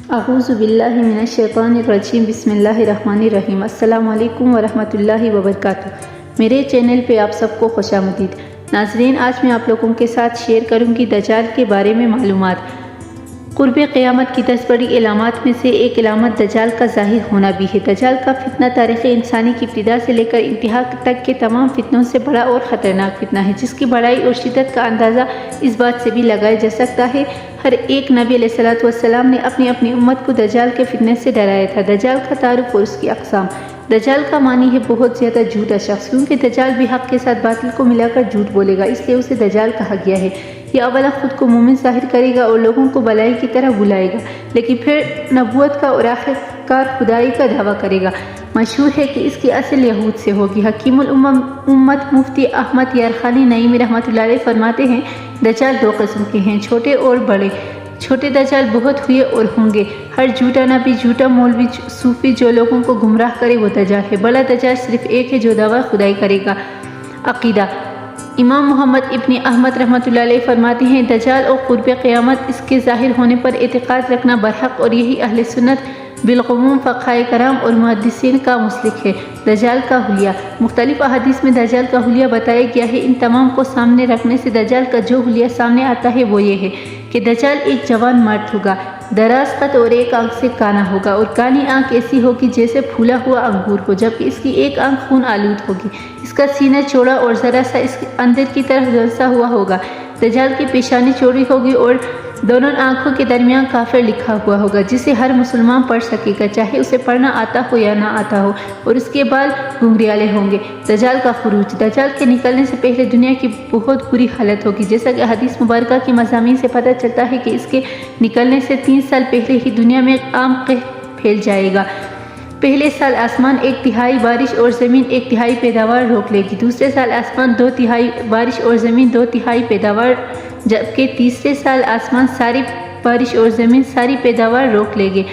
اعوذ باللہ من الشیطان الرجیم بسم اللہ الرحمن الرحیم۔ السلام علیکم ورحمۃ اللہ وبرکاتہ۔ میرے چینل پہ آپ سب کو خوش آمدید۔ ناظرین، آج میں آپ لوگوں کے ساتھ شیئر کروں گی دجال کے بارے میں معلومات۔ قرب قیامت کی 10 بڑی علامات میں سے ایک علامت دجال کا ظاہر ہونا بھی ہے۔ دجال کا فتنہ تاریخ انسانی کی ابتدا سے لے کر انتہا تک کے تمام فتنوں سے بڑا اور خطرناک فتنہ ہے، جس کی بڑائی اور شدت کا اندازہ اس بات سے بھی لگایا جا سکتا ہے ہر ایک نبی علیہ السلام نے اپنی امت کو دجال کے فتنے سے ڈرایا تھا۔ دجال کا تعارف اور اس کی اقسام۔ دجال کا معنی ہے بہت زیادہ جھوٹا شخص، کیونکہ دجال بھی حق کے ساتھ باطل کو ملا کر جھوٹ بولے گا، اس لیے اسے دجال کہا گیا ہے۔ یہ اولا خود کو مومن ظاہر کرے گا اور لوگوں کو بلائی کی طرح بلائے گا، لیکن پھر نبوت کا اور آخرکار خدائی کا دعویٰ کرے گا۔ مشہور ہے کہ اس کی اصل یہود سے ہوگی۔ حکیم الامت مفتی احمد یارخانی نعیمی رحمۃ اللہ علیہ فرماتے ہیں، دجال دو قسم کے ہیں، چھوٹے اور بڑے۔ چھوٹے دجال بہت ہوئے اور ہوں گے۔ ہر جھوٹا نبی، جھوٹا مولوی، صوفی جو لوگوں کو گمراہ کرے وہ دجال ہے۔ بڑا دجال صرف ایک ہے جو دعویٰ خدائی کرے گا۔ عقیدہ۔ امام محمد ابن احمد رحمۃ اللہ علیہ فرماتے ہیں، دجال اور قرب قیامت اس کے ظاہر ہونے پر اعتقاد رکھنا برحق، اور یہی اہل سنت بالعموم فقہائے کرام اور محدثین کا مسلک ہے۔ دجال کا حلیہ۔ مختلف احادیث میں دجال کا حلیہ بتایا گیا ہے۔ ان تمام کو سامنے رکھنے سے دجال کا جو حلیہ سامنے آتا ہے وہ یہ ہے کہ دجال ایک جوان مرد ہوگا، دراز قد اور ایک آنکھ سے کانا ہوگا، اور کانی آنکھ ایسی ہوگی جیسے پھولا ہوا انگور ہو، جبکہ اس کی ایک آنکھ خون آلود ہوگی۔ اس کا سینہ چوڑا اور ذرا سا اس کے اندر کی طرف جلسا ہوا ہوگا۔ دجال کی پیشانی چوڑی ہوگی اور دونوں آنکھوں کے درمیان کافر لکھا ہوا ہوگا، جسے ہر مسلمان پڑھ سکے گا، چاہے اسے پڑھنا آتا ہو یا نہ آتا ہو، اور اس کے بال گھنگریالے ہوں گے۔ دجال کا خروج۔ دجال کے نکلنے سے پہلے دنیا کی بہت بری حالت ہوگی، جیسا کہ حدیث مبارکہ کی مضامین سے پتہ چلتا ہے کہ اس کے نکلنے سے 3 سال پہلے ہی دنیا میں عام قحط پھیل جائے گا۔ پہلے سال آسمان 1/3 بارش اور زمین 1/3 پیداوار روک لے گی، دوسرے سال آسمان 2/3 بارش اور زمین 2/3 پیداوار، جبکہ تیسرے سال آسمان ساری بارش اور زمین ساری پیداوار روک لے گے،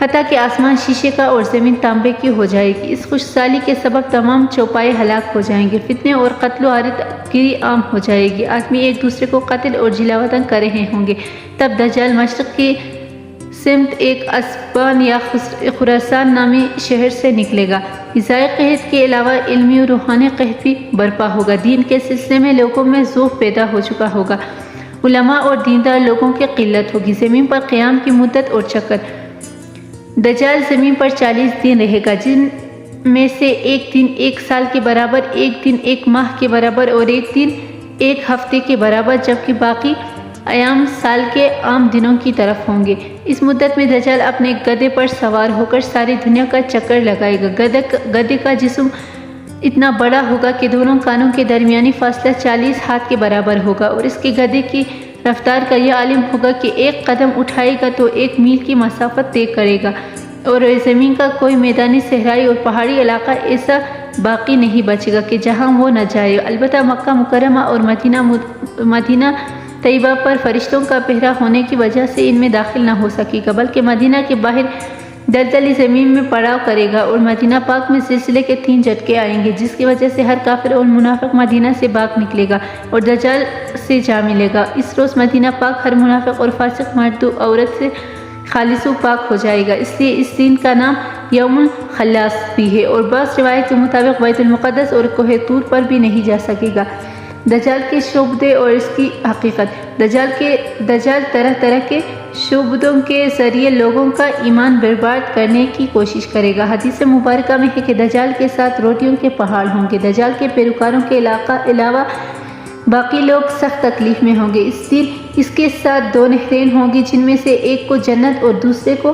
حتیٰ کہ آسمان شیشے کا اور زمین تانبے کی ہو جائے گی۔ اس خوش سالی کے سبب تمام چوپائے ہلاک ہو جائیں گے، فتنے اور قتل و غارت گیری عام ہو جائے گی، آدمی ایک دوسرے کو قتل اور جلاوطن کر رہے ہوں گے۔ تب دجال مشرق کی سمت ایک اسبان یا خراسان نامی شہر سے نکلے گا۔ فضائی قحط کے علاوہ علمی اور روحانی قحط بھی برپا ہوگا۔ دین کے سلسلے میں لوگوں میں ذوق پیدا ہو چکا ہوگا، علماء اور دیندار لوگوں کی قلت ہوگی۔ زمین پر قیام کی مدت اور چکر۔ دجال زمین پر 40 دن رہے گا، جن میں سے ایک دن 1 سال کے برابر، ایک دن 1 ماہ کے برابر اور ایک دن 1 ہفتے کے برابر، جبکہ باقی ایام سال کے عام دنوں کی طرف ہوں گے۔ اس مدت میں دجال اپنے گدھے پر سوار ہو کر ساری دنیا کا چکر لگائے گا۔ گدھے کا جسم اتنا بڑا ہوگا کہ دونوں کانوں کے درمیانی فاصلہ 40 ہاتھ کے برابر ہوگا، اور اس کے گدھے کی رفتار کا یہ عالم ہوگا کہ 1 قدم اٹھائے گا تو 1 میل کی مسافت طے کرے گا، اور زمین کا کوئی میدانی، صحرائی اور پہاڑی علاقہ ایسا باقی نہیں بچے گا کہ جہاں وہ نہ جائے۔ البتہ مکہ مکرمہ اور مدینہ طیبہ پر فرشتوں کا پہرا ہونے کی وجہ سے ان میں داخل نہ ہو سکے گا، بلکہ مدینہ کے باہر دلدلی زمین میں پڑاؤ کرے گا، اور مدینہ پاک میں زلزلے کے 3 جھٹکے آئیں گے، جس کی وجہ سے ہر کافر اور منافق مدینہ سے بھاگ نکلے گا اور دجال سے جا ملے گا۔ اس روز مدینہ پاک ہر منافق اور فاسق مرد و عورت سے خالص و پاک ہو جائے گا، اس لیے اس دن کا نام یوم الخلاص بھی ہے، اور بعض روایت کے مطابق بیت المقدس اور کوہ طور پر بھی نہیں جا سکے گا۔ دجال کے شعبدے اور اس کی حقیقت۔ دجال طرح طرح کے شعبدوں کے ذریعے لوگوں کا ایمان برباد کرنے کی کوشش کرے گا۔ حدیث مبارکہ میں ہے کہ دجال کے ساتھ روٹیوں کے پہاڑ ہوں گے۔ دجال کے پیروکاروں کے علاوہ باقی لوگ سخت تکلیف میں ہوں گے۔ اس دن اس کے ساتھ 2 نہریں ہوں گی، جن میں سے ایک کو جنت اور دوسرے کو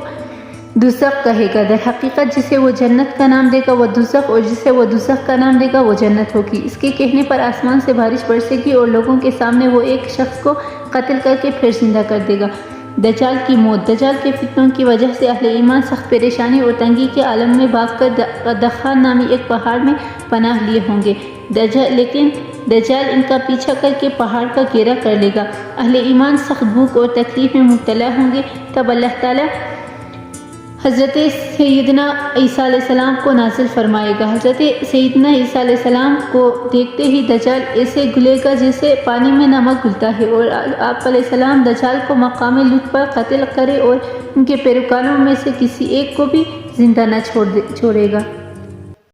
دوزخ کہے گا۔ در حقیقت جسے وہ جنت کا نام دے گا وہ دوزخ، اور جسے وہ دوزخ کا نام دے گا وہ جنت ہوگی۔ اس کے کہنے پر آسمان سے بارش برسے گی، اور لوگوں کے سامنے وہ ایک شخص کو قتل کر کے پھر زندہ کر دے گا۔ دجال کی موت۔ دجال کے فتنوں کی وجہ سے اہل ایمان سخت پریشانی اور تنگی کے عالم میں بھاگ کر دخان نامی ایک پہاڑ میں پناہ لیے ہوں گے، لیکن دجال ان کا پیچھا کر کے پہاڑ کا گھیرا کر لے گا۔ اہل ایمان سخت بھوک اور تکلیف میں مبتلا ہوں گے، تب اللہ تعالیٰ حضرت سیدنا عیسیٰ علیہ السلام کو نازل فرمائے گا۔ حضرت سیدنا عیسیٰ علیہ السلام کو دیکھتے ہی دجال ایسے گلے گا جیسے پانی میں نمک گلتا ہے، اور آپ علیہ السلام دجال کو مقام لطف پر قتل کرے اور ان کے پیروکاروں میں سے کسی ایک کو بھی زندہ نہ چھوڑے گا۔